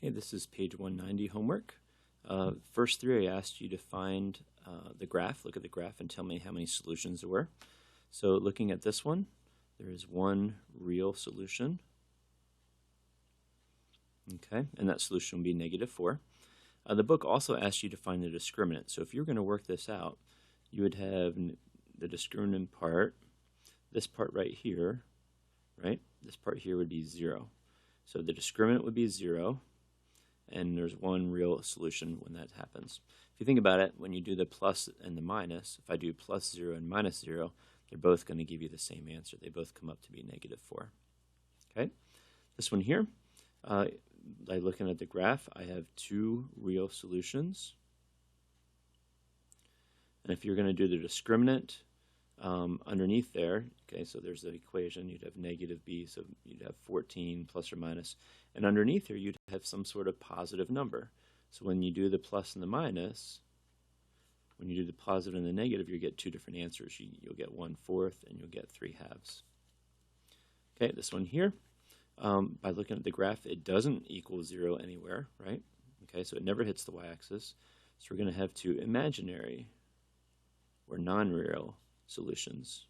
Hey, this is page 190 homework. First three, I asked you to find the graph, look at the graph and tell me how many solutions there were. So looking at this one, there is one real solution. Okay, and that solution will be -4. The book also asks you to find the discriminant. So if you're going to work this out, you would have the discriminant part, this part right here, right? This part here would be 0. So the discriminant would be 0. And there's one real solution when that happens. If you think about it, when you do the plus and the minus, if I do +0 and -0, they're both going to give you the same answer. They both come up to be -4. Okay, this one here, by looking at the graph, I have two real solutions. And if you're going to do the discriminant underneath there, okay, so there's the equation, you'd have -b, so you'd have 14 plus or minus, and underneath here you'd have some sort of positive number. So when you do the plus and the minus, when you do the positive and the negative, you get two different answers. You'll get 1/4 and you'll get 3/2. Okay, this one here, by looking at the graph, it doesn't equal 0 anywhere, right? Okay, so it never hits the y-axis. So we're going to have two imaginary or non-real solutions.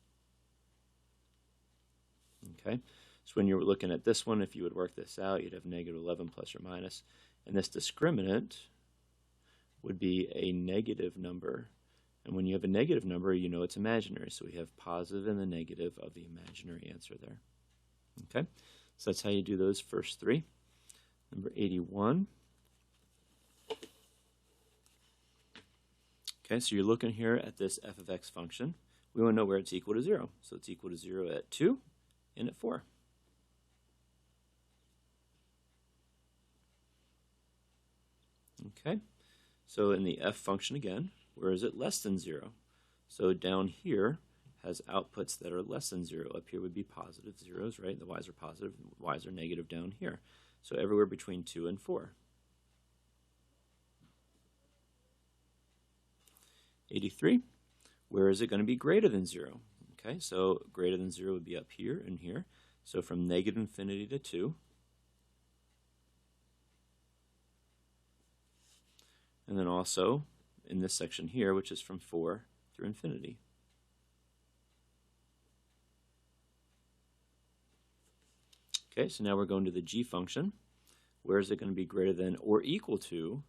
Okay, so when you're looking at this one, if you would work this out, you'd have -11 plus or minus, and this discriminant would be a negative number. And when you have a negative number, you know it's imaginary, so we have positive and the negative of the imaginary answer there. Okay, so that's how you do those first three. Number 81. Okay, so you're looking here at this f of x function. We want to know where it's equal to 0. So it's equal to 0 at 2 and at 4. Okay, so in the f function again, where is it less than 0? So down here has outputs that are less than 0. Up here would be positive zeros, right? The y's are positive, the y's are negative down here. So everywhere between 2 and 4. 83, where is it going to be greater than 0? Okay, so greater than 0 would be up here and here. So from -infinity to 2. And then also in this section here, which is from 4 through infinity. Okay, so now we're going to the g function. Where is it going to be greater than or equal to,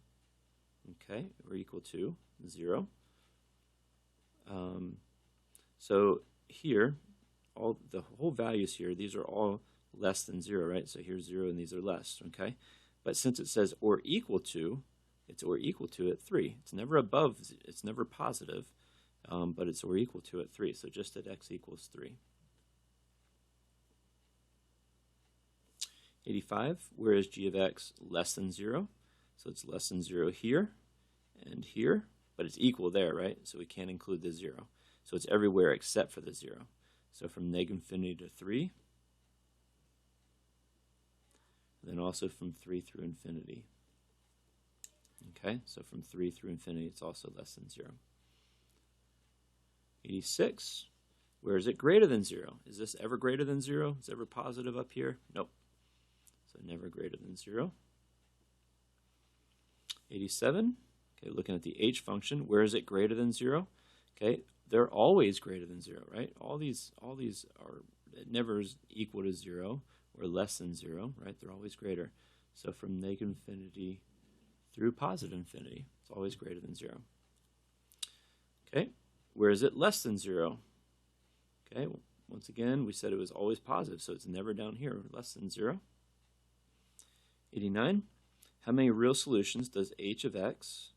okay, or equal to 0? So here, all the whole values here, these are all less than 0, right? So here's 0 and these are less, okay? But since it says or equal to, it's or equal to at 3. It's never above, it's never positive, but it's or equal to at 3. So just at x equals 3. 85, where is g of x less than 0? So it's less than 0 here and here, but it's equal there, right? So we can't include the 0. So it's everywhere except for the 0. So from -infinity to 3, and then also from 3 through infinity. Okay, so from 3 through infinity, it's also less than 0. 86, where is it greater than 0? Is this ever greater than 0? Is it ever positive up here? Nope. So never greater than 0. 87, okay, looking at the h function, where is it greater than 0? Okay, they're always greater than 0, right? All these are, it never is equal to 0 or less than 0, right? They're always greater. So from -infinity through positive infinity, it's always greater than 0. Okay, where is it less than 0? Okay, well, once again, we said it was always positive, so it's never down here, less than 0. 89, how many real solutions does h of x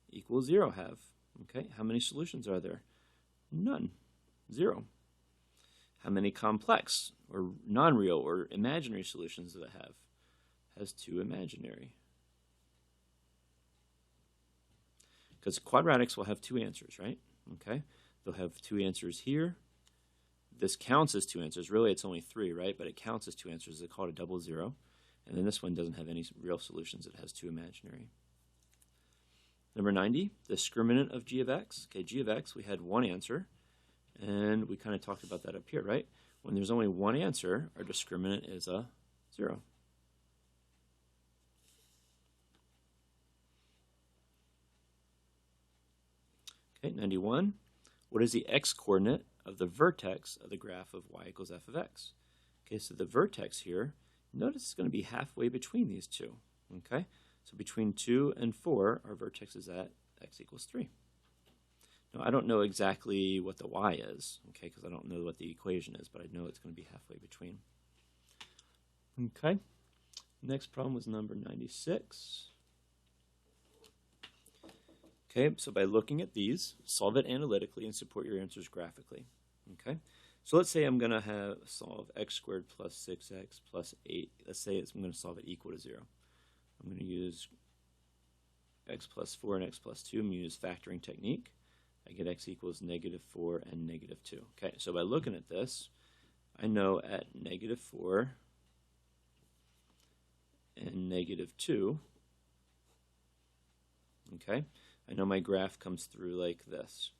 equal 0 have? Okay, how many solutions are there? None. 0. How many complex or non-real or imaginary solutions does it have? It has 2 imaginary. Because quadratics will have 2 answers, right? Okay, they'll have 2 answers here. This counts as 2 answers. Really, it's only 3, right? But it counts as 2 answers. They call it a double 0. And then this one doesn't have any real solutions. It has 2 imaginary. Number 90, the discriminant of g of x. Okay, g of x, we had one answer, and we kind of talked about that up here, right? When there's only one answer, our discriminant is a 0. Okay, 91. What is the x-coordinate of the vertex of the graph of y equals f of x? Okay, so the vertex here, notice it's going to be halfway between these two. Okay, so between 2 and 4, our vertex is at x equals 3. Now, I don't know exactly what the y is, okay, because I don't know what the equation is, but I know it's going to be halfway between. Okay, next problem was number 96. Okay, so by looking at these, solve it analytically and support your answers graphically. Okay, so let's say I'm going to solve x squared plus 6x plus 8. Let's say I'm going to solve it equal to 0. I'm going to use x plus 4 and x plus 2. I'm going to use factoring technique. I get x equals negative 4 and negative 2. Okay, so by looking at this, I know at negative 4 and negative 2, okay, I know my graph comes through like this.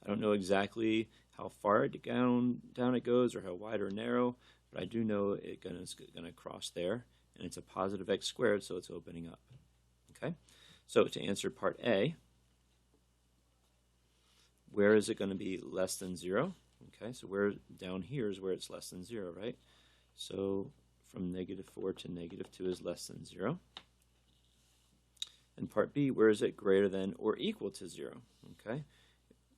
I don't know exactly how far down it goes or how wide or narrow, but I do know it's going to cross there, and it's a positive x squared, so it's opening up. Okay, so to answer part A, where is it going to be less than 0? Okay, so where down here is where it's less than 0, right? So from negative 4 to negative 2 is less than 0. And part B, where is it greater than or equal to 0? Okay,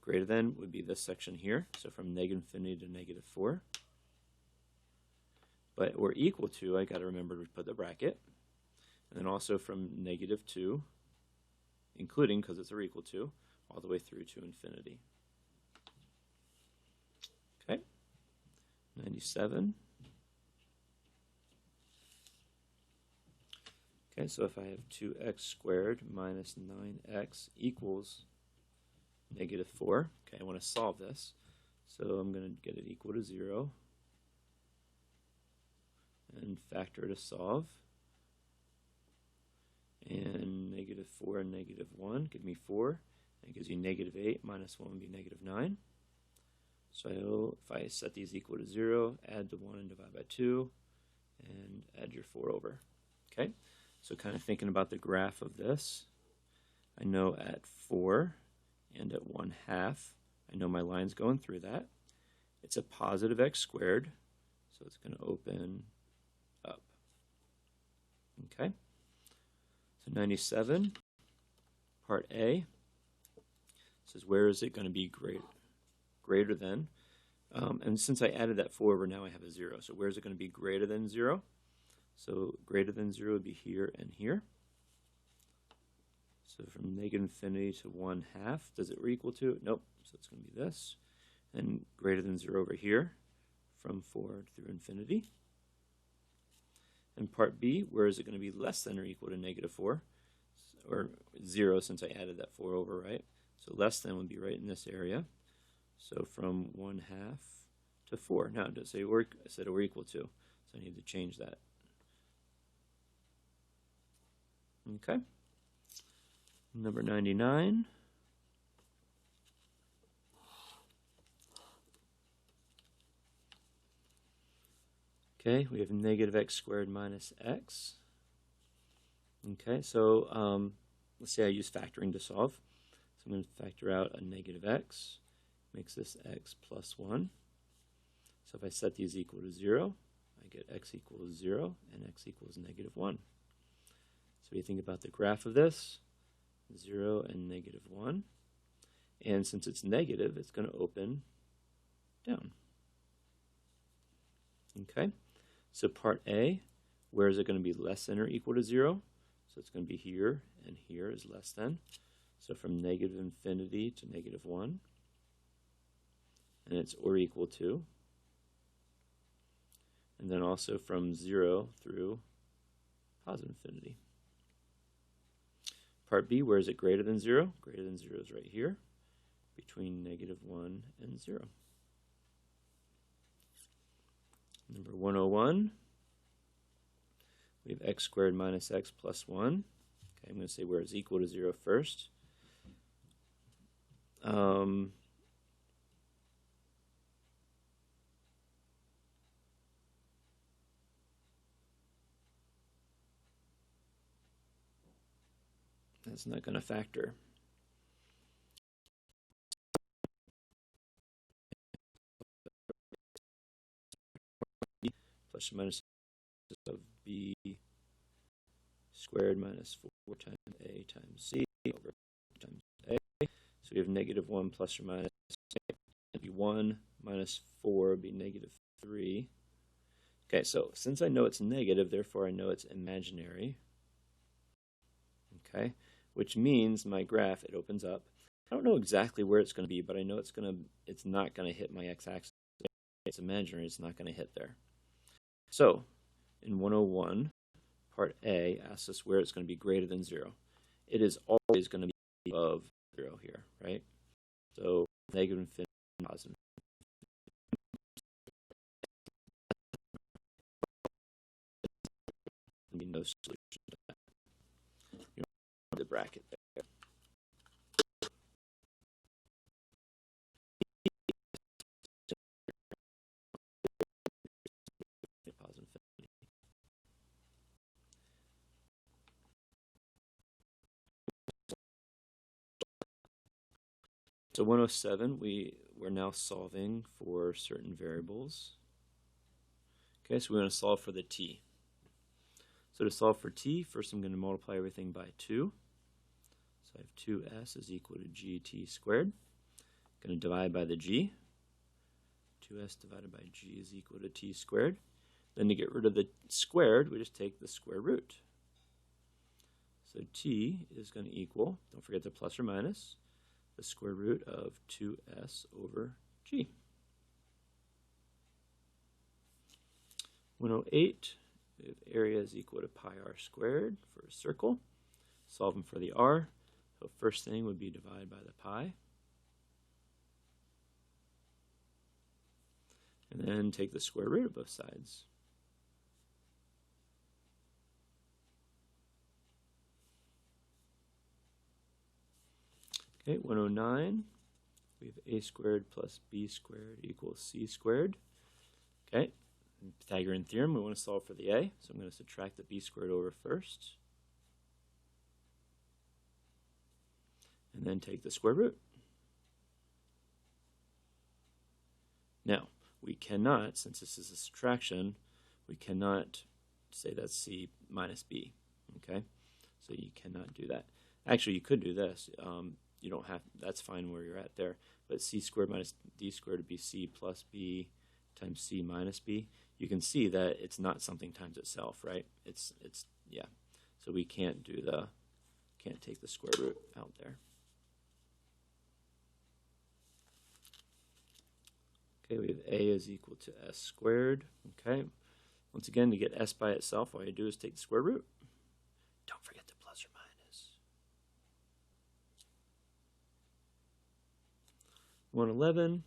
greater than would be this section here, so from negative infinity to negative 4. But or equal to, I got to remember to put the bracket. And then also from negative 2, including, because it's or equal to, all the way through to infinity. Okay, 97. Okay, so if I have 2x squared minus 9x equals negative 4, okay, I want to solve this. So I'm going to get it equal to 0 and factor to solve. And negative 4 and negative 1 give me 4. That gives you negative 8 minus 1 would be negative 9. So if I set these equal to 0, add the 1 and divide by 2, and add your 4 over. Okay, so kind of thinking about the graph of this, I know at 4 and at 1/2, I know my line's going through that. It's a positive x squared, so it's going to open up. Okay, so 97, part A, says where is it going to be greater than, and since I added that 4 over, now I have a 0. So where is it going to be greater than 0? So greater than 0 would be here and here. So from negative infinity to 1/2, does it equal to it? Nope, so it's going to be this. And greater than 0 over here, from 4 through infinity. And part B, where is it going to be less than or equal to negative 4? Or 0, since I added that 4 over, right? So less than would be right in this area. So from 1/2 to 4. Now, does it work? I said or equal to, so I need to change that. Okay. Number 99. Okay, we have negative x squared minus x. Okay, so let's say I use factoring to solve. So I'm going to factor out a negative x, makes this x plus 1. So if I set these equal to 0, I get x equals 0 and x equals negative 1. So you think about the graph of this, 0 and negative 1. And since it's negative, it's going to open down. Okay, so part A, where is it going to be less than or equal to 0? So it's going to be here, and here is less than. So from negative infinity to negative 1. And it's or equal to. And then also from 0 through positive infinity. Part B, where is it greater than 0? Greater than 0 is right here, between negative 1 and 0. Number 101, we have x squared minus x plus 1. Okay, I'm going to say where it's equal to 0 first. That's not going to factor. Plus or minus of b squared minus 4 times a times c over times a. So we have negative 1 plus or minus a, be 1 minus 4 would be negative 3. Okay, so since I know it's negative, therefore I know it's imaginary. Okay, which means my graph, it opens up. I don't know exactly where it's going to be, but I know it's not going to hit my x-axis. It's imaginary, it's not going to hit there. So in 101, part A asks us where it's going to be greater than 0. It is always going to be above 0 here, right? So negative infinity, positive. There'll be no solution to that. You don't have the bracket there. So 107, we're now solving for certain variables. Okay, so we want to solve for the t. So to solve for t, first I'm going to multiply everything by 2. So I have 2s is equal to gt squared. I'm going to divide by the g. 2s divided by g is equal to t squared. Then to get rid of the squared, we just take the square root. So t is going to equal, don't forget the plus or minus, the square root of 2s over g. 108, we have area is equal to pi r squared for a circle. Solving for the r, so first thing would be divide by the pi. And then take the square root of both sides. Okay, 109, we have a squared plus b squared equals c squared. Okay, in Pythagorean theorem, we want to solve for the a, so I'm going to subtract the b squared over first. And then take the square root. Now, we cannot, since this is a subtraction, we cannot say that's c minus b, okay? So you cannot do that. Actually, you could do this. You don't have, that's fine where you're at there, but c squared minus d squared would be c plus b times c minus b. You can see that it's not something times itself, right? It's yeah. So we can't take the square root out there. Okay, we have a is equal to s squared. Okay, once again, to get s by itself, all you do is take the square root. Don't forget the plus or minus. 111,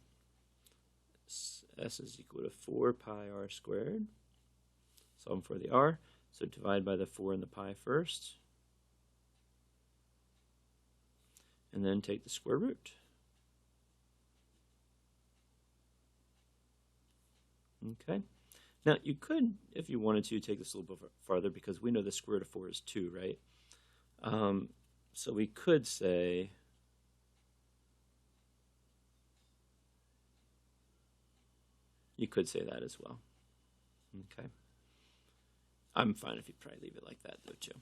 s is equal to 4 pi r squared. Solve for the r, so divide by the 4 and the pi first. And then take the square root. Okay. Now, you could, if you wanted to, take this a little bit farther because we know the square root of 4 is 2, right? So we could say, you could say that as well. Okay. I'm fine if you probably leave it like that, though, too.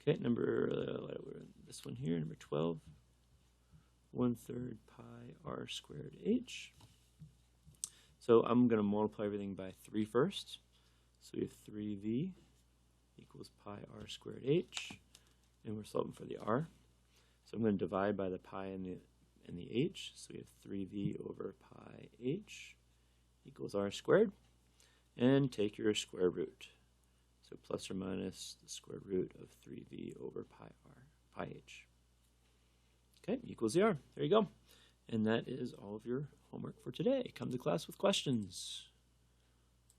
Okay, this one here, number 12, 1/3 pi r squared h. So I'm going to multiply everything by 3 first. So we have 3v equals pi r squared h, and we're solving for the r. So I'm going to divide by the pi and the h. So we have 3v over pi h equals r squared, and take your square root. So plus or minus the square root of 3v over pi h. Okay, equals the r. There you go. And that is all of your homework for today. Come to class with questions.